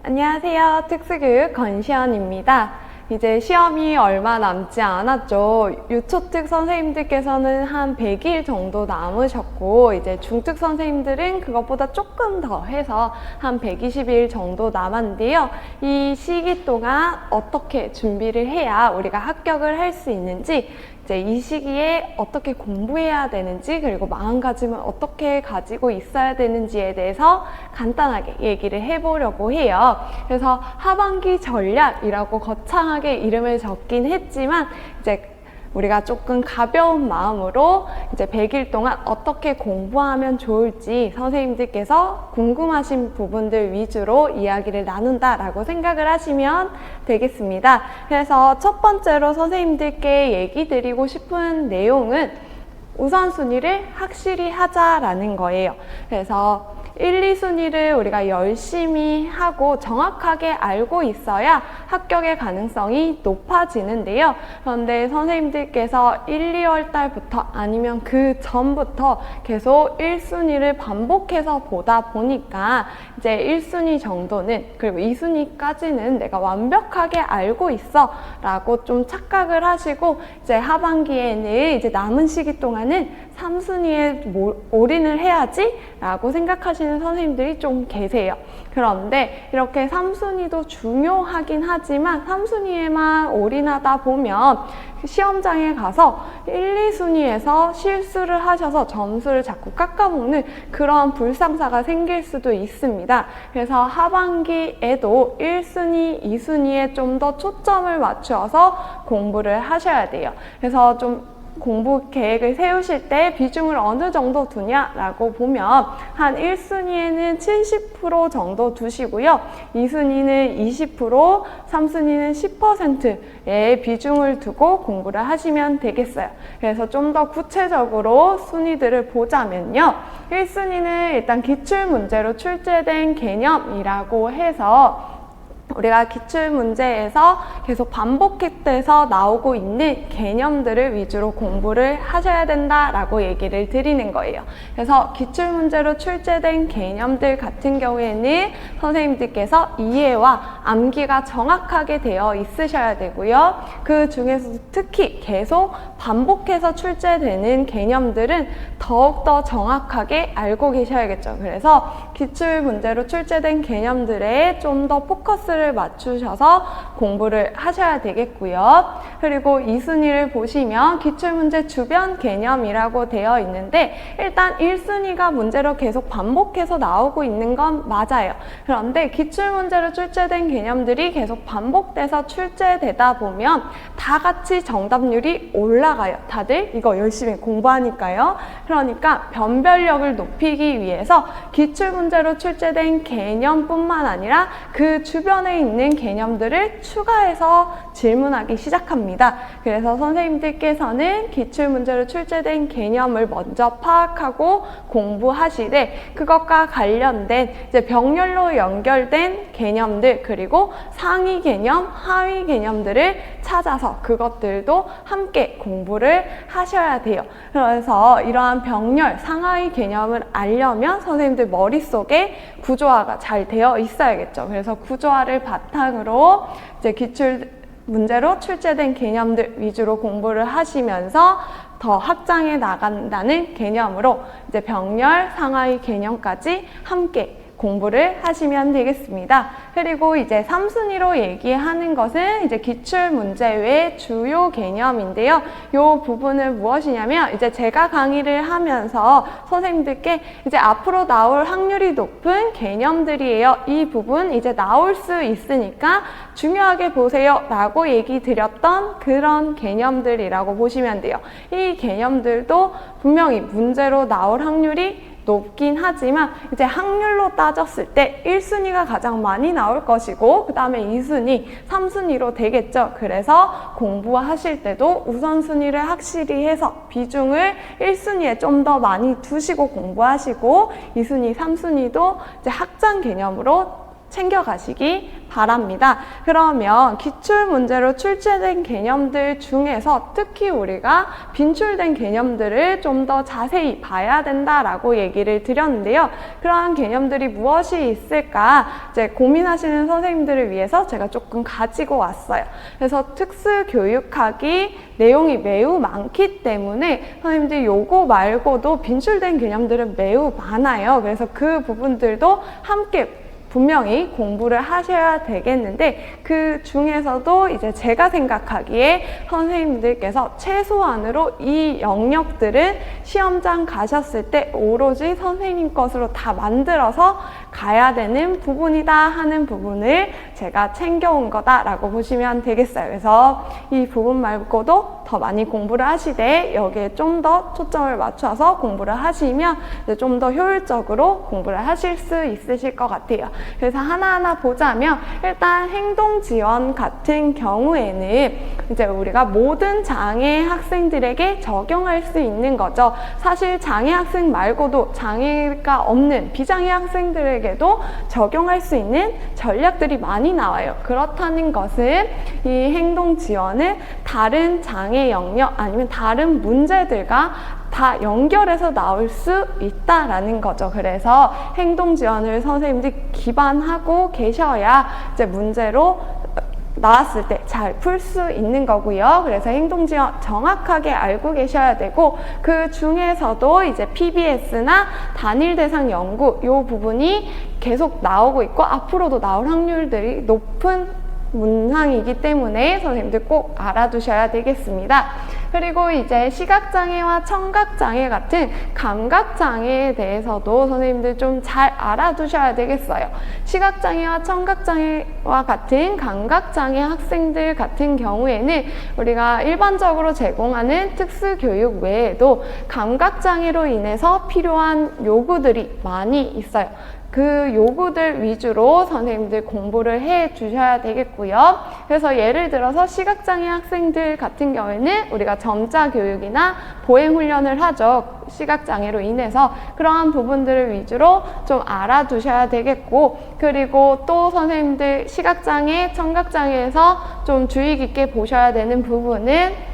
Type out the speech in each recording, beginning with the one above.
안녕하세요. 특수교육 권시연입니다. 이제 시험이 얼마 남지 않았죠. 유초특 선생님들께서는 한 100일 정도 남으셨고, 이제 중특 선생님들은 그것보다 조금 더 해서 한 120일 정도 남았는데요. 이 시기 동안 어떻게 준비를 해야 우리가 합격을 할 수 있는지, 이제 이 시기에 어떻게 공부해야 되는지, 그리고 마음가짐을 어떻게 가지고 있어야 되는지에 대해서 간단하게 얘기를 해보려고 해요. 그래서 하반기 전략이라고 거창하게 이름을 적긴 했지만, 이제 우리가 조금 가벼운 마음으로 이제 100일 동안 어떻게 공부하면 좋을지 선생님들께서 궁금하신 부분들 위주로 이야기를 나눈다라고 생각을 하시면 되겠습니다. 그래서 첫 번째로 선생님들께 얘기 드리고 싶은 내용은 우선순위를 확실히 하자라는 거예요. 그래서 1, 2순위를 우리가 열심히 하고 정확하게 알고 있어야 합격의 가능성이 높아지는데요. 그런데 선생님들께서 1, 2월 달부터 아니면 그 전부터 계속 1순위를 반복해서 보다 보니까 이제 1순위 정도는, 그리고 2순위까지는 내가 완벽하게 알고 있어 라고 좀 착각을 하시고, 이제 하반기에는 이제 남은 시기 동안은 3순위에 올인을 해야지 라고 생각하시는 선생님들이 좀 계세요. 그런데 이렇게 3순위도 중요하긴 하지만 3순위에만 올인하다 보면 시험장에 가서 1, 2순위에서 실수를 하셔서 점수를 자꾸 깎아먹는 그런 불상사가 생길 수도 있습니다. 그래서 하반기에도 1순위, 2순위에 좀 더 초점을 맞춰서 공부를 하셔야 돼요. 그래서 좀 공부 계획을 세우실 때 비중을 어느 정도 두냐라고 보면 한 1순위에는 70% 정도 두시고요. 2순위는 20%, 3순위는 10%의 비중을 두고 공부를 하시면 되겠어요. 그래서 좀 더 구체적으로 순위들을 보자면요. 1순위는 일단 기출문제로 출제된 개념이라고 해서 우리가 기출문제에서 계속 반복해서 나오고 있는 개념들을 위주로 공부를 하셔야 된다라고 얘기를 드리는 거예요. 그래서 기출문제로 출제된 개념들 같은 경우에는 선생님들께서 이해와 암기가 정확하게 되어 있으셔야 되고요. 그 중에서도 특히 계속 반복해서 출제되는 개념들은 더욱더 정확하게 알고 계셔야겠죠. 그래서 기출문제로 출제된 개념들에 좀 더 포커스를 맞추셔서 공부를 하셔야 되겠고요. 그리고 2순위를 보시면 기출문제 주변 개념이라고 되어 있는데, 일단 1순위가 문제로 계속 반복해서 나오고 있는 건 맞아요. 그런데 기출문제로 출제된 개념들이 계속 반복돼서 출제되다 보면 다 같이 정답률이 올라가요. 다들 이거 열심히 공부하니까요. 그러니까 변별력을 높이기 위해서 기출문제로 출제된 개념뿐만 아니라 그 주변에 있는 개념들을 추가해서 질문하기 시작합니다. 그래서 선생님들께서는 기출문제로 출제된 개념을 먼저 파악하고 공부하시되, 그것과 관련된 이제 병렬로 연결된 개념들, 그리고 상위 개념, 하위 개념들을 찾아서 그것들도 함께 공부를 하셔야 돼요. 그래서 이러한 병렬, 상하위 개념을 알려면 선생님들 머릿속에 구조화가 잘 되어 있어야겠죠. 그래서 구조화를 바탕으로 이제 기출 문제로 출제된 개념들 위주로 공부를 하시면서 더 확장해 나간다는 개념으로 이제 병렬, 상하위 개념까지 함께 공부를 하시면 되겠습니다. 그리고 이제 3순위로 얘기하는 것은 이제 기출문제 외 주요 개념인데요. 이 부분은 무엇이냐면, 이제 제가 강의를 하면서 선생님들께 이제 앞으로 나올 확률이 높은 개념들이에요. 이 부분 이제 나올 수 있으니까 중요하게 보세요 라고 얘기 드렸던 그런 개념들이라고 보시면 돼요. 이 개념들도 분명히 문제로 나올 확률이 높긴 하지만 이제 확률로 따졌을 때 1순위가 가장 많이 나올 것이고, 그 다음에 2순위, 3순위로 되겠죠. 그래서 공부하실 때도 우선순위를 확실히 해서 비중을 1순위에 좀 더 많이 두시고 공부하시고, 2순위, 3순위도 이제 학장 개념으로 챙겨가시기 바랍니다. 그러면 기출문제로 출제된 개념들 중에서 특히 우리가 빈출된 개념들을 좀 더 자세히 봐야 된다라고 얘기를 드렸는데요. 그러한 개념들이 무엇이 있을까 이제 고민하시는 선생님들을 위해서 제가 조금 가지고 왔어요. 그래서 특수교육학이 내용이 매우 많기 때문에 선생님들이 요거 말고도 빈출된 개념들은 매우 많아요. 그래서 그 부분들도 함께 분명히 공부를 하셔야 되겠는데 그 중에서도 이제 제가 생각하기에 선생님들께서 최소한으로 이 영역들은 시험장 가셨을 때 오로지 선생님 것으로 다 만들어서 가야 되는 부분이다 하는 부분을 제가 챙겨온 거다라고 보시면 되겠어요. 그래서 이 부분 말고도 더 많이 공부를 하시되 여기에 좀 더 초점을 맞춰서 공부를 하시면 좀 더 효율적으로 공부를 하실 수 있으실 것 같아요. 그래서 하나하나 보자면 일단 행동지원 같은 경우에는 이제 우리가 모든 장애 학생들에게 적용할 수 있는 거죠. 사실 장애 학생 말고도 장애가 없는 비장애 학생들에게도 적용할 수 있는 전략들이 많이 나와요. 그렇다는 것은 이 행동지원을 다른 장애 영역 아니면 다른 문제들과 다 연결해서 나올 수 있다라는 거죠. 그래서 행동지원을 선생님들이 기반하고 계셔야 이제 문제로 나왔을 때 잘 풀 수 있는 거고요. 그래서 행동지원 정확하게 알고 계셔야 되고 그 중에서도 이제 PBS나 단일 대상 연구 이 부분이 계속 나오고 있고 앞으로도 나올 확률들이 높은 문항이기 때문에 선생님들 꼭 알아두셔야 되겠습니다. 그리고 이제 시각장애와 청각장애 같은 감각장애에 대해서도 선생님들 좀 잘 알아두셔야 되겠어요. 시각장애와 청각장애와 같은 감각장애 학생들 같은 경우에는 우리가 일반적으로 제공하는 특수교육 외에도 감각장애로 인해서 필요한 요구들이 많이 있어요. 그 요구들 위주로 선생님들 공부를 해 주셔야 되겠고요. 그래서 예를 들어서 시각장애 학생들 같은 경우에는 우리가 점자 교육이나 보행 훈련을 하죠. 시각장애로 인해서 그러한 부분들을 위주로 좀 알아두셔야 되겠고 그리고 또 선생님들 시각장애, 청각장애에서 좀 주의 깊게 보셔야 되는 부분은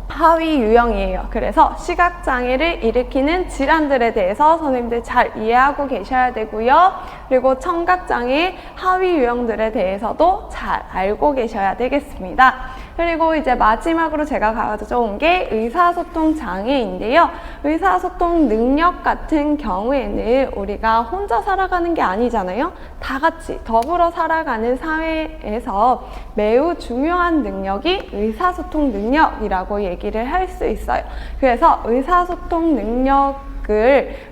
하위 유형이에요. 그래서 시각장애를 일으키는 질환들에 대해서 선생님들 잘 이해하고 계셔야 되고요. 그리고 청각장애 하위 유형들에 대해서도 잘 알고 계셔야 되겠습니다. 그리고 이제 마지막으로 제가 가져온 게 의사소통 장애인데요. 의사소통 능력 같은 경우에는 우리가 혼자 살아가는 게 아니잖아요. 다 같이 더불어 살아가는 사회에서 매우 중요한 능력이 의사소통 능력이라고 얘기를 할 수 있어요. 그래서 의사소통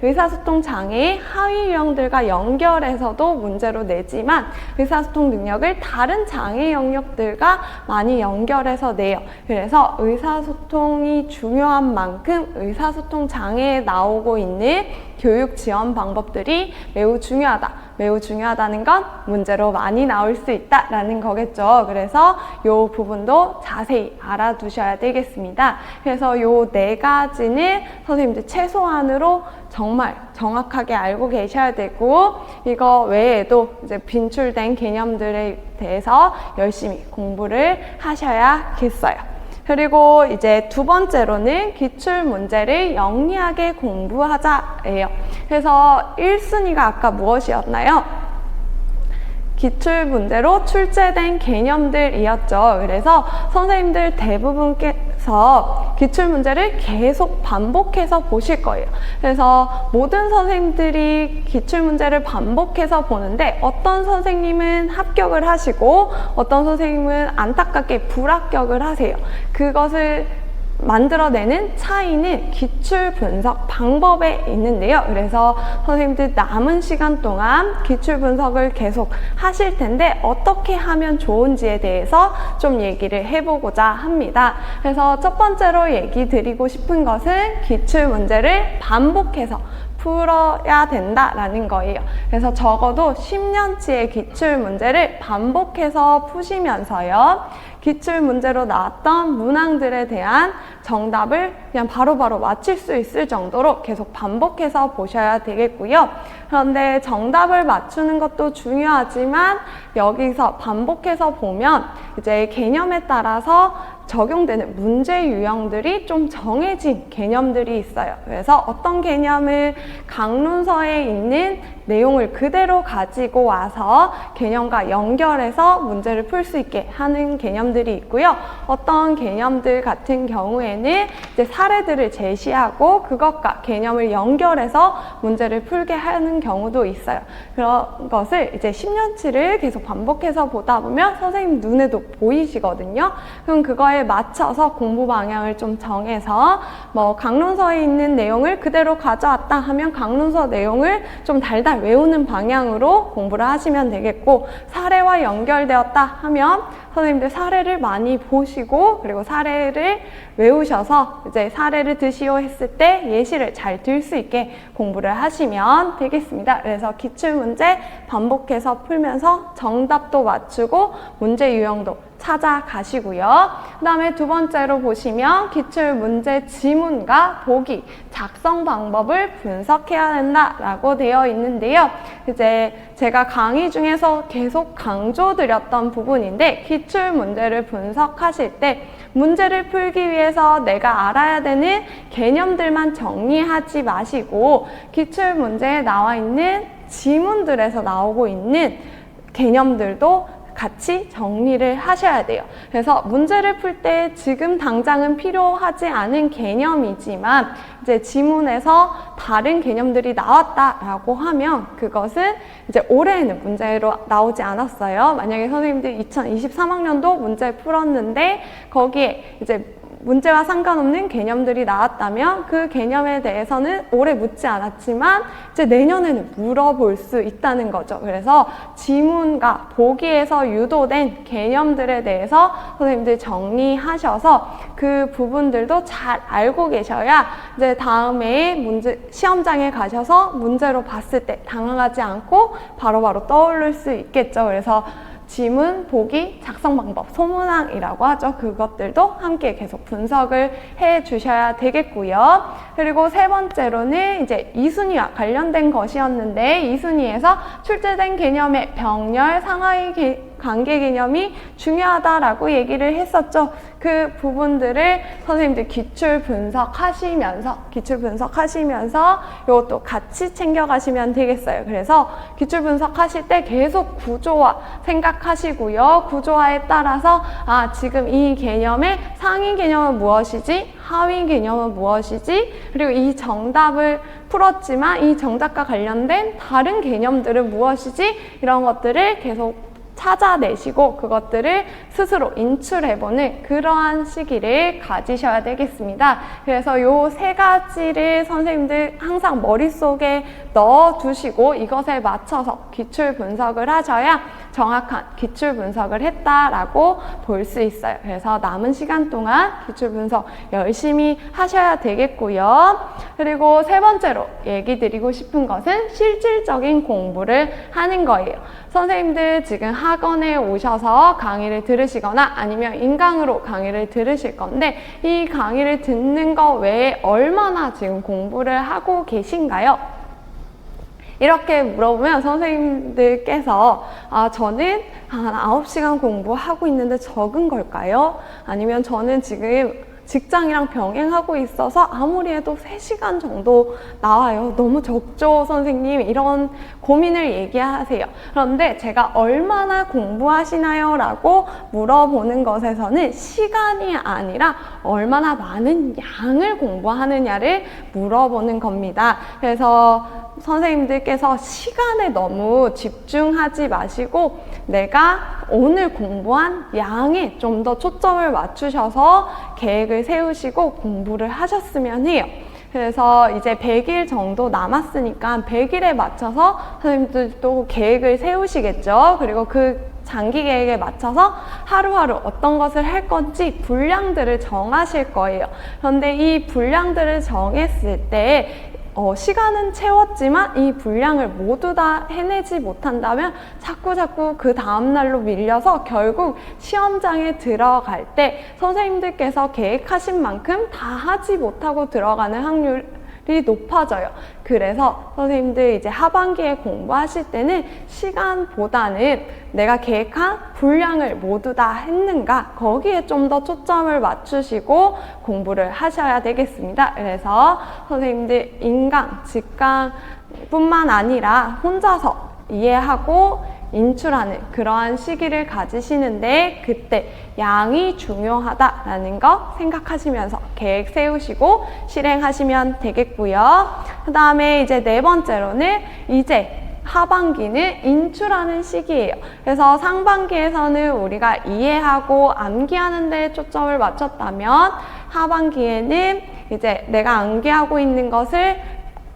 의사소통 장애의 하위 유형들과 연결해서도 문제로 내지만 의사소통 능력을 다른 장애 영역들과 많이 연결해서 내요. 그래서 의사소통이 중요한 만큼 의사소통 장애에 나오고 있는 교육 지원 방법들이 매우 중요하다. 매우 중요하다는 건 문제로 많이 나올 수 있다라는 거겠죠. 그래서 이 부분도 자세히 알아두셔야 되겠습니다. 그래서 이 네 가지는 선생님들 최소한으로 정말 정확하게 알고 계셔야 되고 이거 외에도 이제 빈출된 개념들에 대해서 열심히 공부를 하셔야겠어요. 그리고 이제 두 번째로는 기출 문제를 영리하게 공부하자예요. 그래서 1순위가 아까 무엇이었나요? 기출 문제로 출제된 개념들이었죠. 그래서 선생님들 대부분께서 기출 문제를 계속 반복해서 보실 거예요. 그래서 모든 선생님들이 기출 문제를 반복해서 보는데 어떤 선생님은 합격을 하시고 어떤 선생님은 안타깝게 불합격을 하세요. 그것을 만들어내는 차이는 기출 분석 방법에 있는데요. 그래서 선생님들 남은 시간 동안 기출 분석을 계속 하실 텐데 어떻게 하면 좋은지에 대해서 좀 얘기를 해보고자 합니다. 그래서 첫 번째로 얘기 드리고 싶은 것은 기출 문제를 반복해서 풀어야 된다라는 거예요. 그래서 적어도 10년치의 기출 문제를 반복해서 푸시면서요. 기출문제로 나왔던 문항들에 대한 정답을 그냥 바로바로 맞힐 수 있을 정도로 계속 반복해서 보셔야 되겠고요. 그런데 정답을 맞추는 것도 중요하지만 여기서 반복해서 보면 이제 개념에 따라서 적용되는 문제 유형들이 좀 정해진 개념들이 있어요. 그래서 어떤 개념을 강론서에 있는 내용을 그대로 가지고 와서 개념과 연결해서 문제를 풀 수 있게 하는 개념들이 있고요. 어떤 개념들 같은 경우에는 이제 사례들을 제시하고 그것과 개념을 연결해서 문제를 풀게 하는 경우도 있어요. 그런 것을 이제 10년치를 계속 반복해서 보다 보면 선생님 눈에도 보이시거든요. 그럼 그거에 맞춰서 공부 방향을 좀 정해서 뭐 강론서에 있는 내용을 그대로 가져왔다 하면 강론서 내용을 좀 달달 외우는 방향으로 공부를 하시면 되겠고, 사례와 연결되었다 하면 선생님들 사례를 많이 보시고 그리고 사례를 외우셔서 이제 사례를 드시오 했을 때 예시를 잘 들 수 있게 공부를 하시면 되겠습니다. 그래서 기출문제 반복해서 풀면서 정답도 맞추고 문제 유형도 찾아가시고요. 그 다음에 두 번째로 보시면 기출문제 지문과 보기, 작성 방법을 분석해야 된다라고 되어 있는데요. 이제 제가 강의 중에서 계속 강조드렸던 부분인데, 기출문제를 분석하실 때 문제를 풀기 위해서 내가 알아야 되는 개념들만 정리하지 마시고 기출문제에 나와 있는 지문들에서 나오고 있는 개념들도 같이 정리를 하셔야 돼요. 그래서 문제를 풀 때 지금 당장은 필요하지 않은 개념이지만 이제 지문에서 다른 개념들이 나왔다라고 하면 그것은 이제 올해에는 문제로 나오지 않았어요. 만약에 선생님들이 2023학년도 문제 풀었는데 거기에 이제 문제와 상관없는 개념들이 나왔다면 그 개념에 대해서는 올해 묻지 않았지만 이제 내년에는 물어볼 수 있다는 거죠. 그래서 지문과 보기에서 유도된 개념들에 대해서 선생님들 정리하셔서 그 부분들도 잘 알고 계셔야 이제 다음에 문제 시험장에 가셔서 문제로 봤을 때 당황하지 않고 바로바로 떠오를 수 있겠죠. 그래서 지문, 보기, 작성 방법, 소문항이라고 하죠. 그것들도 함께 계속 분석을 해 주셔야 되겠고요. 그리고 세 번째로는 이제 2순위와 관련된 것이었는데 2순위에서 출제된 개념의 병렬, 상하이 관계 개념이 중요하다라고 얘기를 했었죠. 그 부분들을 선생님들 기출 분석하시면서 이것도 같이 챙겨가시면 되겠어요. 그래서 기출 분석하실 때 계속 구조화 생각하시고요. 구조화에 따라서 지금 이 개념의 상위 개념은 무엇이지? 하위 개념은 무엇이지? 그리고 이 정답을 풀었지만 이 정답과 관련된 다른 개념들은 무엇이지? 이런 것들을 계속 찾아내시고 그것들을 스스로 인출해보는 그러한 시기를 가지셔야 되겠습니다. 그래서 요 세 가지를 선생님들 항상 머릿속에 넣어두시고 이것에 맞춰서 기출 분석을 하셔야 정확한 기출 분석을 했다라고 볼 수 있어요. 그래서 남은 시간 동안 기출 분석 열심히 하셔야 되겠고요. 그리고 세 번째로 얘기 드리고 싶은 것은 실질적인 공부를 하는 거예요. 선생님들 지금 학원에 오셔서 강의를 들으시거나 아니면 인강으로 강의를 들으실 건데 이 강의를 듣는 거 외에 얼마나 지금 공부를 하고 계신가요? 이렇게 물어보면 선생님들께서 저는 한 9시간 공부하고 있는데 적은 걸까요? 아니면 저는 지금 직장이랑 병행하고 있어서 아무리 해도 3시간 정도 나와요. 너무 적죠, 선생님? 이런 고민을 얘기하세요. 그런데 제가 얼마나 공부하시나요? 라고 물어보는 것에서는 시간이 아니라 얼마나 많은 양을 공부하느냐를 물어보는 겁니다. 그래서 선생님들께서 시간에 너무 집중하지 마시고 내가 오늘 공부한 양에 좀 더 초점을 맞추셔서 계획을 세우시고 공부를 하셨으면 해요. 그래서 이제 100일 정도 남았으니까 100일에 맞춰서 선생님들도 계획을 세우시겠죠. 그리고 그 장기 계획에 맞춰서 하루하루 어떤 것을 할 건지 분량들을 정하실 거예요. 그런데 이 분량들을 정했을 때 시간은 채웠지만 이 분량을 모두 다 해내지 못한다면 자꾸 그 다음날로 밀려서 결국 시험장에 들어갈 때 선생님들께서 계획하신 만큼 다 하지 못하고 들어가는 확률이 높아져요. 그래서 선생님들 이제 하반기에 공부하실 때는 시간보다는 내가 계획한 분량을 모두 다 했는가 거기에 좀 더 초점을 맞추시고 공부를 하셔야 되겠습니다. 그래서 선생님들 인강, 직강뿐만 아니라 혼자서 이해하고 인출하는 그러한 시기를 가지시는데 그때 양이 중요하다라는 거 생각하시면서 계획 세우시고 실행하시면 되겠고요. 그 다음에 이제 네 번째로는 이제 하반기는 인출하는 시기예요. 그래서 상반기에서는 우리가 이해하고 암기하는 데 초점을 맞췄다면 하반기에는 이제 내가 암기하고 있는 것을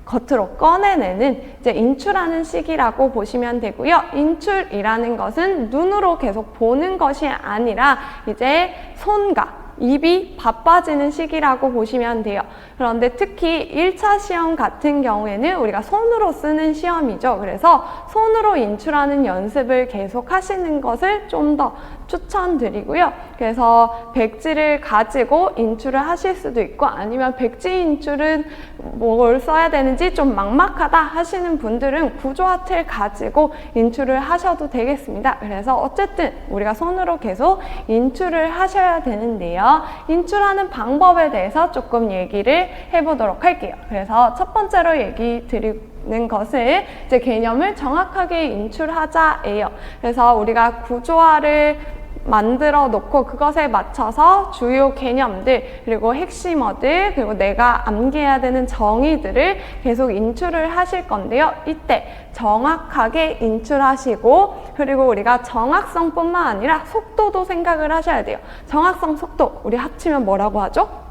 겉으로 꺼내내는 이제 인출하는 시기라고 보시면 되고요. 인출이라는 것은 눈으로 계속 보는 것이 아니라 이제 손과 입이 바빠지는 시기라고 보시면 돼요. 그런데 특히 1차 시험 같은 경우에는 우리가 손으로 쓰는 시험이죠. 그래서 손으로 인출하는 연습을 계속 하시는 것을 좀 더 추천드리고요. 그래서 백지를 가지고 인출을 하실 수도 있고 아니면 백지 인출은 뭘 써야 되는지 좀 막막하다 하시는 분들은 구조화틀 가지고 인출을 하셔도 되겠습니다. 그래서 어쨌든 우리가 손으로 계속 인출을 하셔야 되는데요. 인출하는 방법에 대해서 조금 얘기를 해보도록 할게요. 그래서 첫 번째로 얘기 드리는 것은 이제 개념을 정확하게 인출하자예요. 그래서 우리가 구조화를 만들어 놓고 그것에 맞춰서 주요 개념들 그리고 핵심어들 그리고 내가 암기해야 되는 정의들을 계속 인출을 하실 건데요. 이때 정확하게 인출하시고 그리고 우리가 정확성뿐만 아니라 속도도 생각을 하셔야 돼요. 정확성, 속도 우리 합치면 뭐라고 하죠?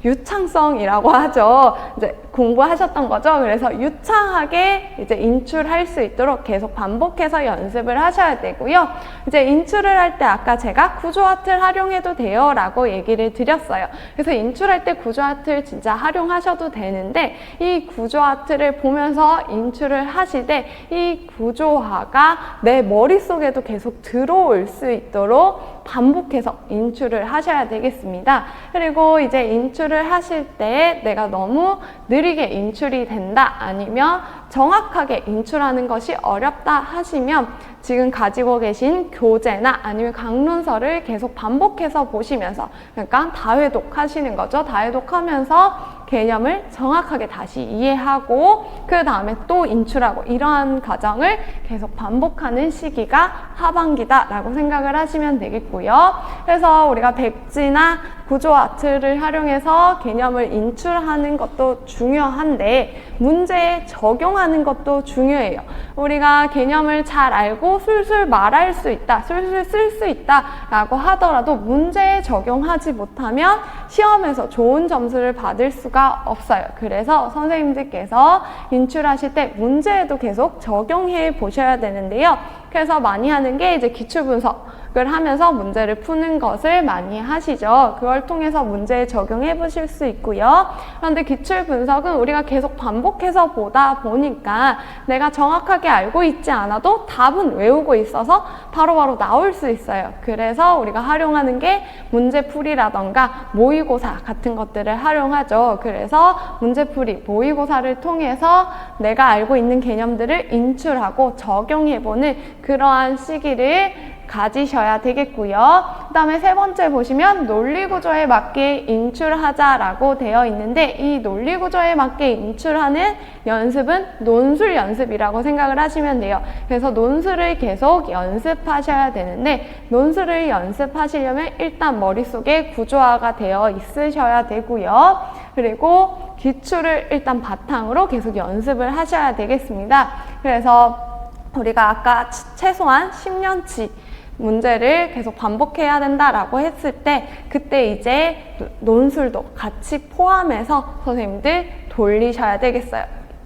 유창성이라고 하죠. 이제 공부하셨던 거죠. 그래서 유창하게 이제 인출할 수 있도록 계속 반복해서 연습을 하셔야 되고요. 이제 인출을 할 때 아까 제가 구조화틀 활용해도 돼요 라고 얘기를 드렸어요. 그래서 인출할 때 구조화틀 진짜 활용하셔도 되는데 이 구조화틀을 보면서 인출을 하시되 이 구조화가 내 머릿속에도 계속 들어올 수 있도록 반복해서 인출을 하셔야 되겠습니다. 그리고 이제 인출을 하실 때 내가 너무 느리게 인출이 된다 아니면 정확하게 인출하는 것이 어렵다 하시면 지금 가지고 계신 교재나 아니면 강론서를 계속 반복해서 보시면서 그러니까 다회독 하시는 거죠. 다회독 하면서 개념을 정확하게 다시 이해하고 그 다음에 또 인출하고 이러한 과정을 계속 반복하는 시기가 하반기다라고 생각을 하시면 되겠고요. 그래서 우리가 백지나 구조화틀을 활용해서 개념을 인출하는 것도 중요한데 문제에 적용하는 것도 중요해요. 우리가 개념을 잘 알고 술술 말할 수 있다, 술술 쓸 수 있다 라고 하더라도 문제에 적용하지 못하면 시험에서 좋은 점수를 받을 수가 없어요. 그래서 선생님들께서 인출하실 때 문제에도 계속 적용해 보셔야 되는데요. 그래서 많이 하는 게 이제 기출분석을 하면서 문제를 푸는 것을 많이 하시죠. 그걸 통해서 문제에 적용해 보실 수 있고요. 그런데 기출분석은 우리가 계속 반복해서 보다 보니까 내가 정확하게 알고 있지 않아도 답은 외우고 있어서 바로바로 나올 수 있어요. 그래서 우리가 활용하는 게 문제풀이라던가 모의고사 같은 것들을 활용하죠. 그래서 문제풀이, 모의고사를 통해서 내가 알고 있는 개념들을 인출하고 적용해보는 그러한 시기를 가지셔야 되겠고요. 그 다음에 세 번째 보시면 논리구조에 맞게 인출하자라고 되어 있는데 이 논리구조에 맞게 인출하는 연습은 논술 연습이라고 생각을 하시면 돼요. 그래서 논술을 계속 연습하셔야 되는데 논술을 연습하시려면 일단 머릿속에 구조화가 되어 있으셔야 되고요. 그리고 기출을 일단 바탕으로 계속 연습을 하셔야 되겠습니다. 그래서 우리가 아까 최소한 10년치 문제를 계속 반복해야 된다라고 했을 때 그때 이제 논술도 같이 포함해서 선생님들 돌리셔야 되겠어요.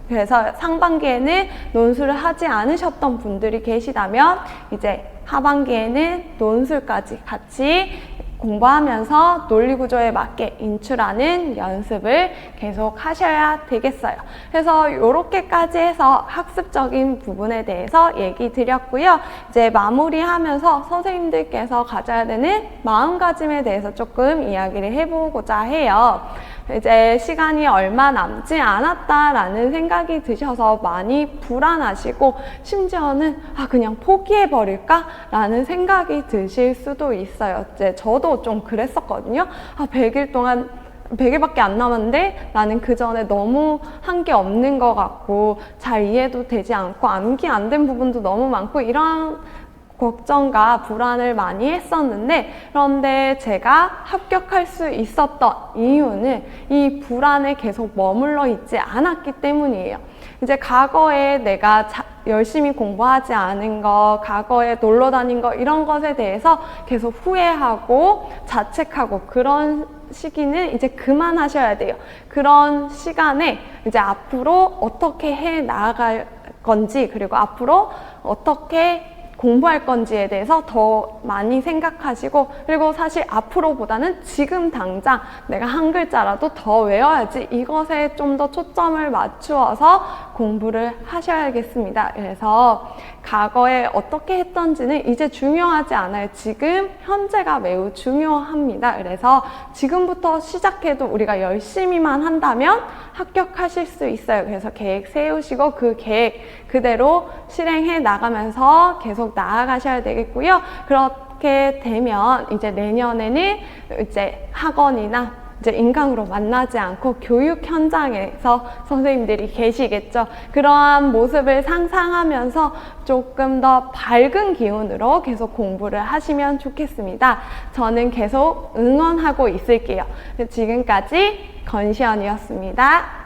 그래서 상반기에는 논술을 하지 않으셨던 분들이 계시다면 이제 하반기에는 논술까지 같이 공부하면서 논리구조에 맞게 인출하는 연습을 계속 하셔야 되겠어요. 그래서 이렇게까지 해서 학습적인 부분에 대해서 얘기 드렸고요. 이제 마무리하면서 선생님들께서 가져야 되는 마음가짐에 대해서 조금 이야기를 해보고자 해요. 이제 시간이 얼마 남지 않았다라는 생각이 드셔서 많이 불안하시고 심지어는 그냥 포기해버릴까? 라는 생각이 드실 수도 있어요. 이제 저도 좀 그랬었거든요. 100일 동안 100일밖에 안 남았는데 나는 그 전에 너무 한 게 없는 것 같고 잘 이해도 되지 않고 암기 안 된 부분도 너무 많고 이런 걱정과 불안을 많이 했었는데 그런데 제가 합격할 수 있었던 이유는 이 불안에 계속 머물러 있지 않았기 때문이에요. 이제 과거에 내가 열심히 공부하지 않은 거, 과거에 놀러 다닌 거 이런 것에 대해서 계속 후회하고 자책하고 그런 시기는 이제 그만하셔야 돼요. 그런 시간에 이제 앞으로 어떻게 해 나아갈 건지 그리고 앞으로 어떻게 공부할 건지에 대해서 더 많이 생각하시고 그리고 사실 앞으로보다는 지금 당장 내가 한 글자라도 더 외워야지 이것에 좀 더 초점을 맞추어서 공부를 하셔야겠습니다. 그래서 과거에 어떻게 했던지는 이제 중요하지 않아요. 지금 현재가 매우 중요합니다. 그래서 지금부터 시작해도 우리가 열심히만 한다면 합격하실 수 있어요. 그래서 계획 세우시고 그 계획 그대로 실행해 나가면서 계속 나아가셔야 되겠고요. 그렇게 되면 이제 내년에는 이제 학원이나 이제 인강으로 만나지 않고 교육 현장에서 선생님들이 계시겠죠. 그러한 모습을 상상하면서 조금 더 밝은 기운으로 계속 공부를 하시면 좋겠습니다. 저는 계속 응원하고 있을게요. 지금까지 건시연이었습니다.